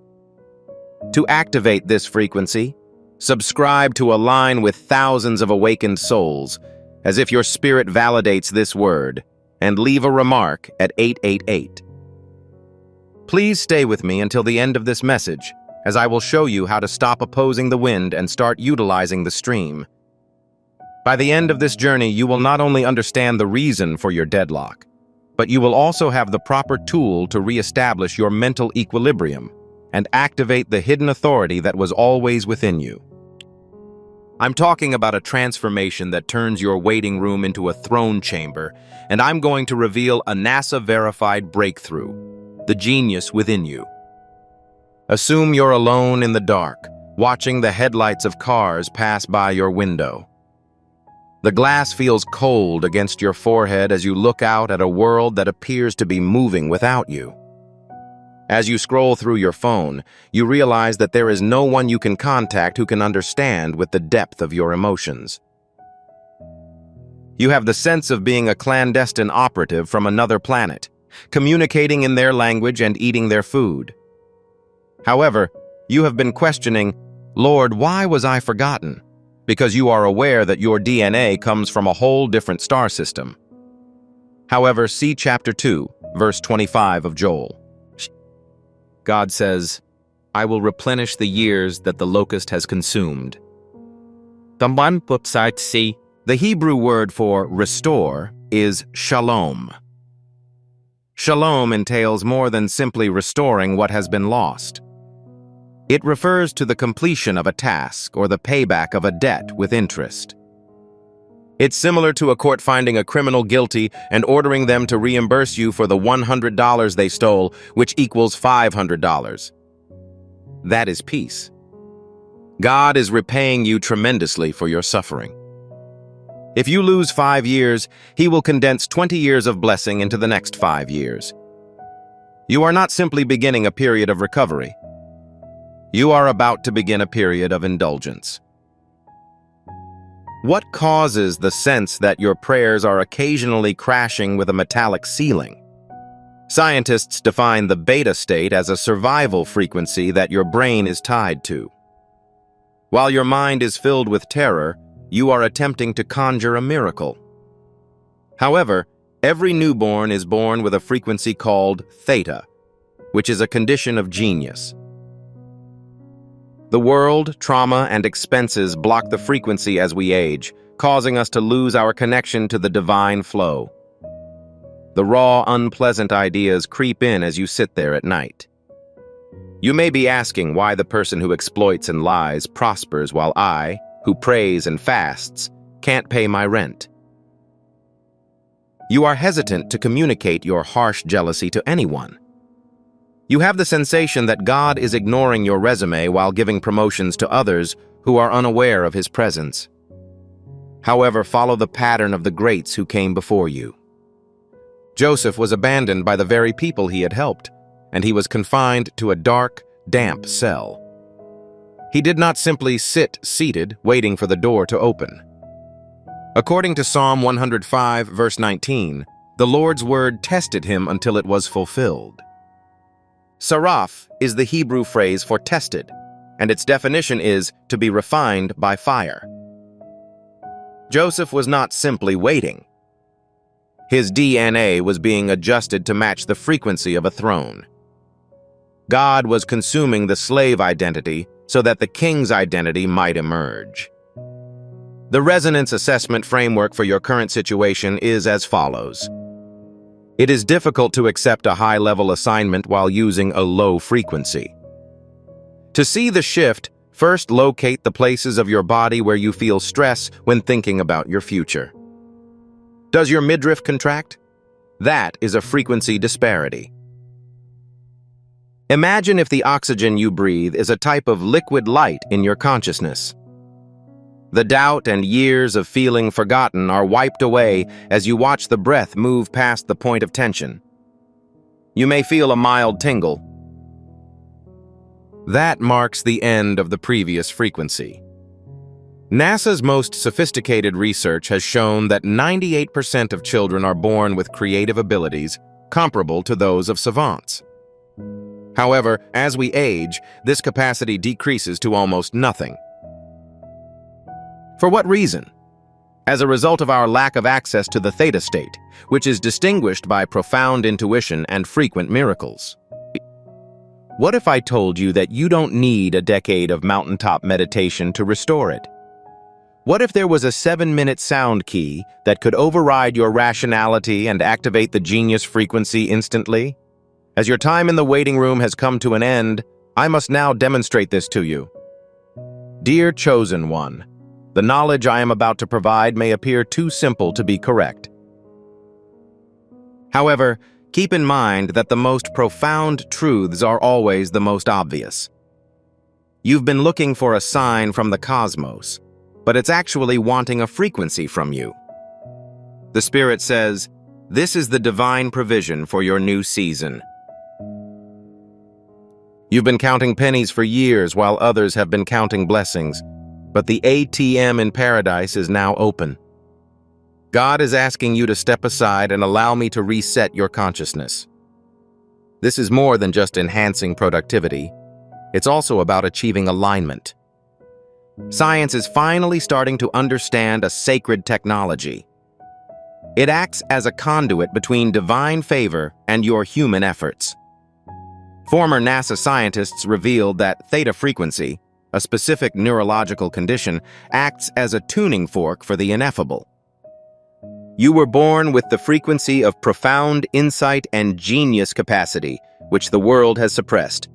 To activate this frequency, subscribe to align with thousands of awakened souls, as if your spirit validates this word, and leave a remark at 888. Please stay with me until the end of this message, as I will show you how to stop opposing the wind and start utilizing the stream. By the end of this journey, you will not only understand the reason for your deadlock, but you will also have the proper tool to reestablish your mental equilibrium and activate the hidden authority that was always within you. I'm talking about a transformation that turns your waiting room into a throne chamber, and I'm going to reveal a NASA-verified breakthrough, the genius within you. Assume you're alone in the dark, watching the headlights of cars pass by your window. The glass feels cold against your forehead as you look out at a world that appears to be moving without you. As you scroll through your phone, you realize that there is no one you can contact who can understand with the depth of your emotions. You have the sense of being a clandestine operative from another planet, communicating in their language and eating their food. However, you have been questioning, Lord, why was I forgotten? Because you are aware that your DNA comes from a whole different star system. However, see chapter 2, verse 25 of Joel. God says, I will replenish the years that the locust has consumed. The Hebrew word for restore is shalom. Shalom entails more than simply restoring what has been lost. It refers to the completion of a task or the payback of a debt with interest. It's similar to a court finding a criminal guilty and ordering them to reimburse you for the $100 they stole, which equals $500. That is peace. God is repaying you tremendously for your suffering. If you lose 5 years, He will condense 20 years of blessing into the next 5 years. You are not simply beginning a period of recovery. You are about to begin a period of indulgence. What causes the sense that your prayers are occasionally crashing with a metallic ceiling? Scientists define the beta state as a survival frequency that your brain is tied to. While your mind is filled with terror, you are attempting to conjure a miracle. However, every newborn is born with a frequency called theta, which is a condition of genius. The world, trauma, and expenses block the frequency as we age, causing us to lose our connection to the divine flow. The raw, unpleasant ideas creep in as you sit there at night. You may be asking why the person who exploits and lies prospers while I, who prays and fasts, can't pay my rent. You are hesitant to communicate your harsh jealousy to anyone. You have the sensation that God is ignoring your resume while giving promotions to others who are unaware of His presence. However, follow the pattern of the greats who came before you. Joseph was abandoned by the very people he had helped, and he was confined to a dark, damp cell. He did not simply sit seated, waiting for the door to open. According to Psalm 105, verse 19, the Lord's word tested him until it was fulfilled. Saraf is the Hebrew phrase for tested, and its definition is to be refined by fire. Joseph was not simply waiting. His DNA was being adjusted to match the frequency of a throne. God was consuming the slave identity so that the king's identity might emerge. The resonance assessment framework for your current situation is as follows. It is difficult to accept a high-level assignment while using a low frequency. To see the shift, first locate the places of your body where you feel stress when thinking about your future. Does your midriff contract? That is a frequency disparity. Imagine if the oxygen you breathe is a type of liquid light in your consciousness. The doubt and years of feeling forgotten are wiped away as you watch the breath move past the point of tension. You may feel a mild tingle. That marks the end of the previous frequency. NASA's most sophisticated research has shown that 98% of children are born with creative abilities comparable to those of savants. However, as we age, this capacity decreases to almost nothing. For what reason? As a result of our lack of access to the theta state, which is distinguished by profound intuition and frequent miracles. What if I told you that you don't need a decade of mountaintop meditation to restore it? What if there was a 7-minute sound key that could override your rationality and activate the genius frequency instantly? As your time in the waiting room has come to an end, I must now demonstrate this to you. Dear Chosen One, the knowledge I am about to provide may appear too simple to be correct. However, keep in mind that the most profound truths are always the most obvious. You've been looking for a sign from the cosmos, but it's actually wanting a frequency from you. The Spirit says, "This is the divine provision for your new season." You've been counting pennies for years while others have been counting blessings, but the ATM in paradise is now open. God is asking you to step aside and allow me to reset your consciousness. This is more than just enhancing productivity. It's also about achieving alignment. Science is finally starting to understand a sacred technology. It acts as a conduit between divine favor and your human efforts. Former NASA scientists revealed that theta frequency, a specific neurological condition, acts as a tuning fork for the ineffable. You were born with the frequency of profound insight and genius capacity, which the world has suppressed.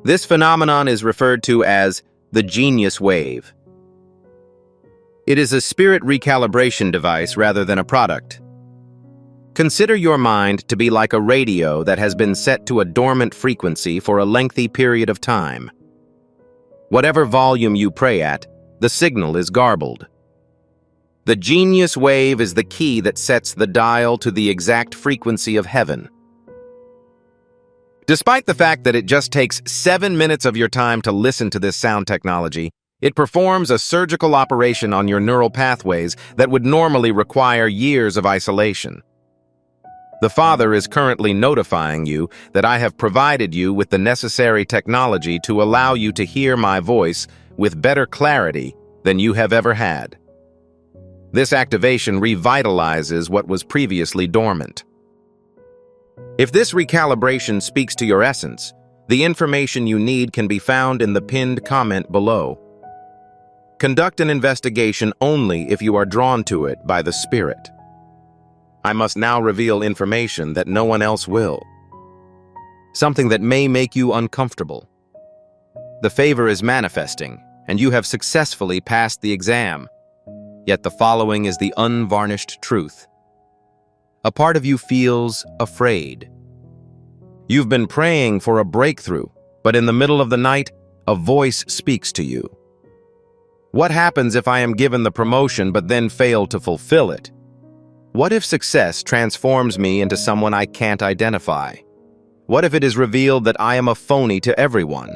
This phenomenon is referred to as the genius wave. It is a spirit recalibration device rather than a product. Consider your mind to be like a radio that has been set to a dormant frequency for a lengthy period of time. Whatever volume you pray at, the signal is garbled. The genius wave is the key that sets the dial to the exact frequency of heaven. Despite the fact that it just takes 7 minutes of your time to listen to this sound technology, it performs a surgical operation on your neural pathways that would normally require years of isolation. The Father is currently notifying you that I have provided you with the necessary technology to allow you to hear my voice with better clarity than you have ever had. This activation revitalizes what was previously dormant. If this recalibration speaks to your essence, the information you need can be found in the pinned comment below. Conduct an investigation only if you are drawn to it by the Spirit. I must now reveal information that no one else will. Something that may make you uncomfortable. The favor is manifesting, and you have successfully passed the exam. Yet the following is the unvarnished truth. A part of you feels afraid. You've been praying for a breakthrough, but in the middle of the night, a voice speaks to you. What happens if I am given the promotion but then fail to fulfill it? What if success transforms me into someone I can't identify? What if it is revealed that I am a phony to everyone?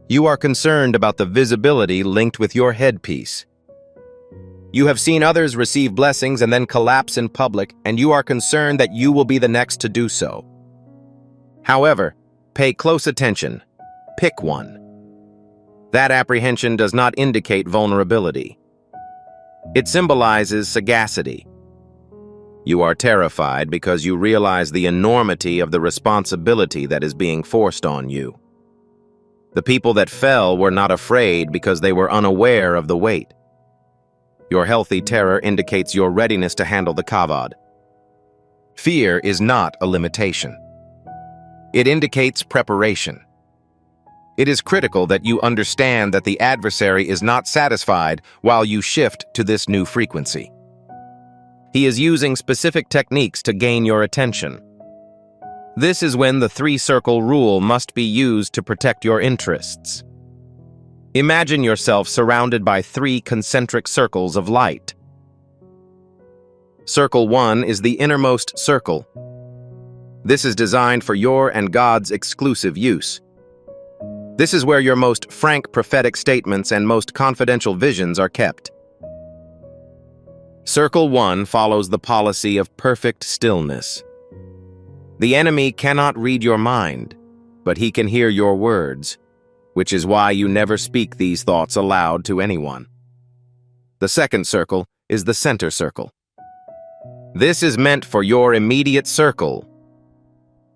You are concerned about the visibility linked with your headpiece. You have seen others receive blessings and then collapse in public, and you are concerned that you will be the next to do so. However, pay close attention. Pick one. That apprehension does not indicate vulnerability. It symbolizes sagacity. You are terrified because you realize the enormity of the responsibility that is being forced on you. The people that fell were not afraid because they were unaware of the weight. Your healthy terror indicates your readiness to handle the kavod. Fear is not a limitation. It indicates preparation. It is critical that you understand that the adversary is not satisfied while you shift to this new frequency. He is using specific techniques to gain your attention. This is when the three-circle rule must be used to protect your interests. Imagine yourself surrounded by three concentric circles of light. Circle 1 is the innermost circle. This is designed for your and God's exclusive use. This is where your most frank prophetic statements and most confidential visions are kept. Circle 1 follows the policy of perfect stillness. The enemy cannot read your mind, but he can hear your words, which is why you never speak these thoughts aloud to anyone. The second circle is the center circle. This is meant for your immediate circle.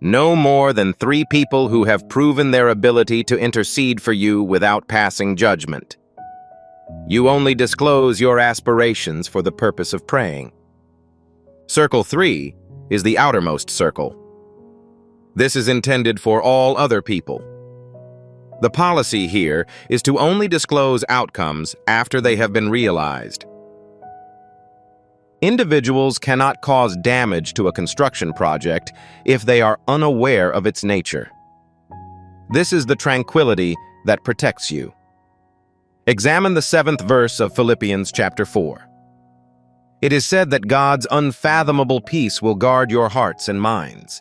No more than 3 people who have proven their ability to intercede for you without passing judgment. You only disclose your aspirations for the purpose of praying. Circle 3 is the outermost circle. This is intended for all other people. The policy here is to only disclose outcomes after they have been realized. Individuals cannot cause damage to a construction project if they are unaware of its nature. This is the tranquility that protects you. Examine the 7th verse of Philippians chapter 4. It is said that God's unfathomable peace will guard your hearts and minds.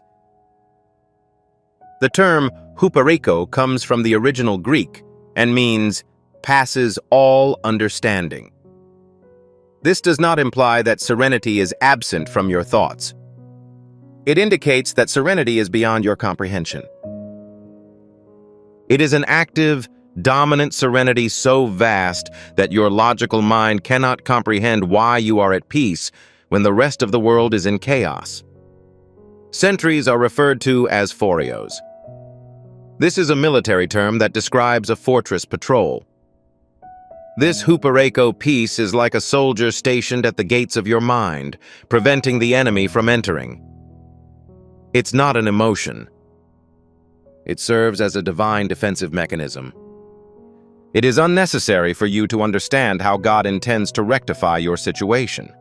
The term huperiko comes from the original Greek and means passes all understanding. This does not imply that serenity is absent from your thoughts. It indicates that serenity is beyond your comprehension. It is an active, dominant serenity so vast that your logical mind cannot comprehend why you are at peace when the rest of the world is in chaos. Sentries are referred to as phorios. This is a military term that describes a fortress patrol. This hupereko peace is like a soldier stationed at the gates of your mind, preventing the enemy from entering. It's not an emotion. It serves as a divine defensive mechanism. It is unnecessary for you to understand how God intends to rectify your situation.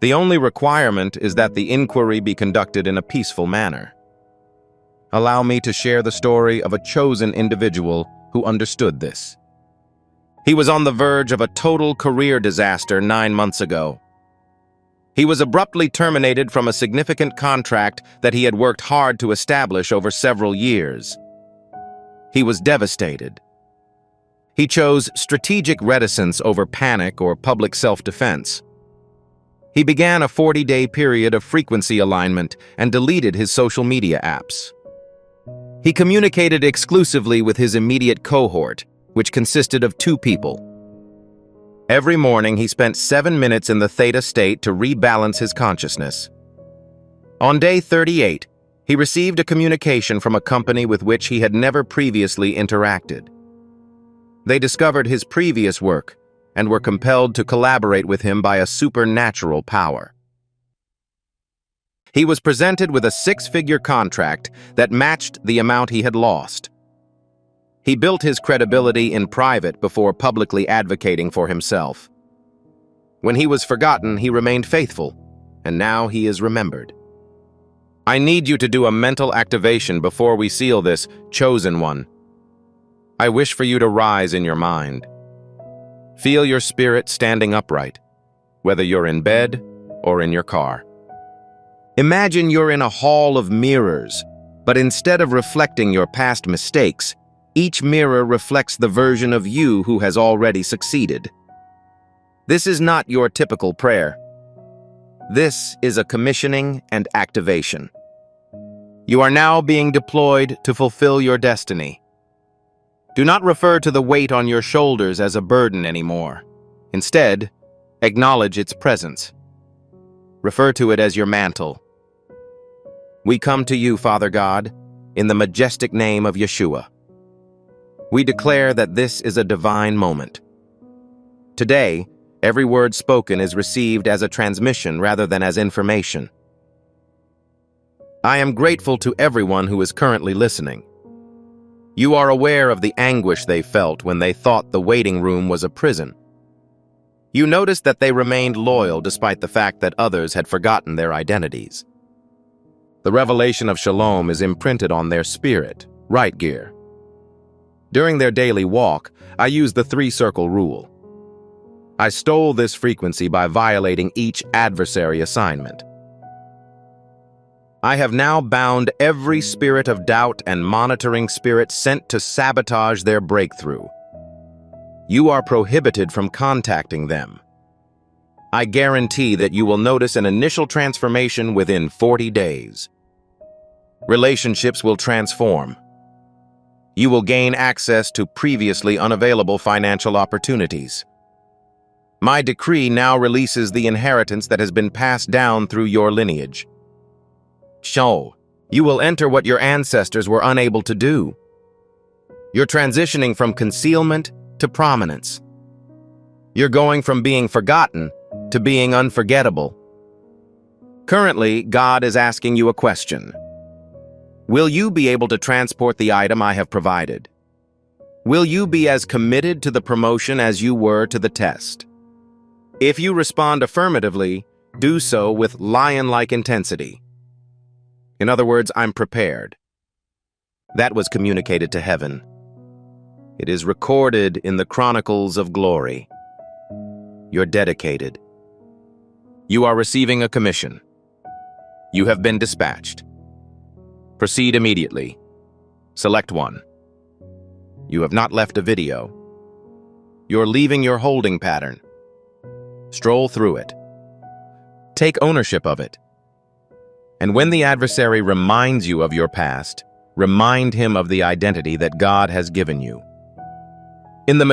The only requirement is that the inquiry be conducted in a peaceful manner. Allow me to share the story of a chosen individual who understood this. He was on the verge of a total career disaster 9 months ago. He was abruptly terminated from a significant contract that he had worked hard to establish over several years. He was devastated. He chose strategic reticence over panic or public self-defense. He began a 40-day period of frequency alignment and deleted his social media apps. He communicated exclusively with his immediate cohort, which consisted of 2 people. Every morning, he spent 7 minutes in the theta state to rebalance his consciousness. On day 38, he received a communication from a company with which he had never previously interacted. They discovered his previous work and were compelled to collaborate with him by a supernatural power. He was presented with a 6-figure contract that matched the amount he had lost. He built his credibility in private before publicly advocating for himself. When he was forgotten, he remained faithful, and now he is remembered. I need you to do a mental activation before we seal this, chosen one. I wish for you to rise in your mind. Feel your spirit standing upright, whether you're in bed or in your car. Imagine you're in a hall of mirrors, but instead of reflecting your past mistakes, each mirror reflects the version of you who has already succeeded. This is not your typical prayer. This is a commissioning and activation. You are now being deployed to fulfill your destiny. Do not refer to the weight on your shoulders as a burden anymore. Instead, Acknowledge its presence. Refer to it as your mantle. We come to you, Father God, in the majestic name of Yeshua. We declare that this is a divine moment. Today, every word spoken is received as a transmission rather than as information. I am grateful to everyone who is currently listening. You are aware of the anguish they felt when they thought the waiting room was a prison. You noticed that they remained loyal despite the fact that others had forgotten their identities. The revelation of Shalom is imprinted on their spirit, right gear. During their daily walk, I used the 3-circle rule. I stole this frequency by violating each adversary assignment. I have now bound every spirit of doubt and monitoring spirit sent to sabotage their breakthrough. You are prohibited from contacting them. I guarantee that you will notice an initial transformation within 40 days. Relationships will transform. You will gain access to previously unavailable financial opportunities. My decree now releases the inheritance that has been passed down through your lineage. You will enter what your ancestors were unable to do. You're transitioning from concealment to prominence. You're going from being forgotten to being unforgettable. Currently, God is asking you a question. Will you be able to transport the item I have provided? Will you be as committed to the promotion as you were to the test? If you respond affirmatively, do so with lion-like intensity. In other words, I'm prepared. That was communicated to heaven. It is recorded in the chronicles of glory. You're dedicated. You are receiving a commission. You have been dispatched. Proceed immediately. Select one. You have not left a video. You're leaving your holding pattern. Stroll through it. Take ownership of it. And when the adversary reminds you of your past, remind him of the identity that God has given you. In the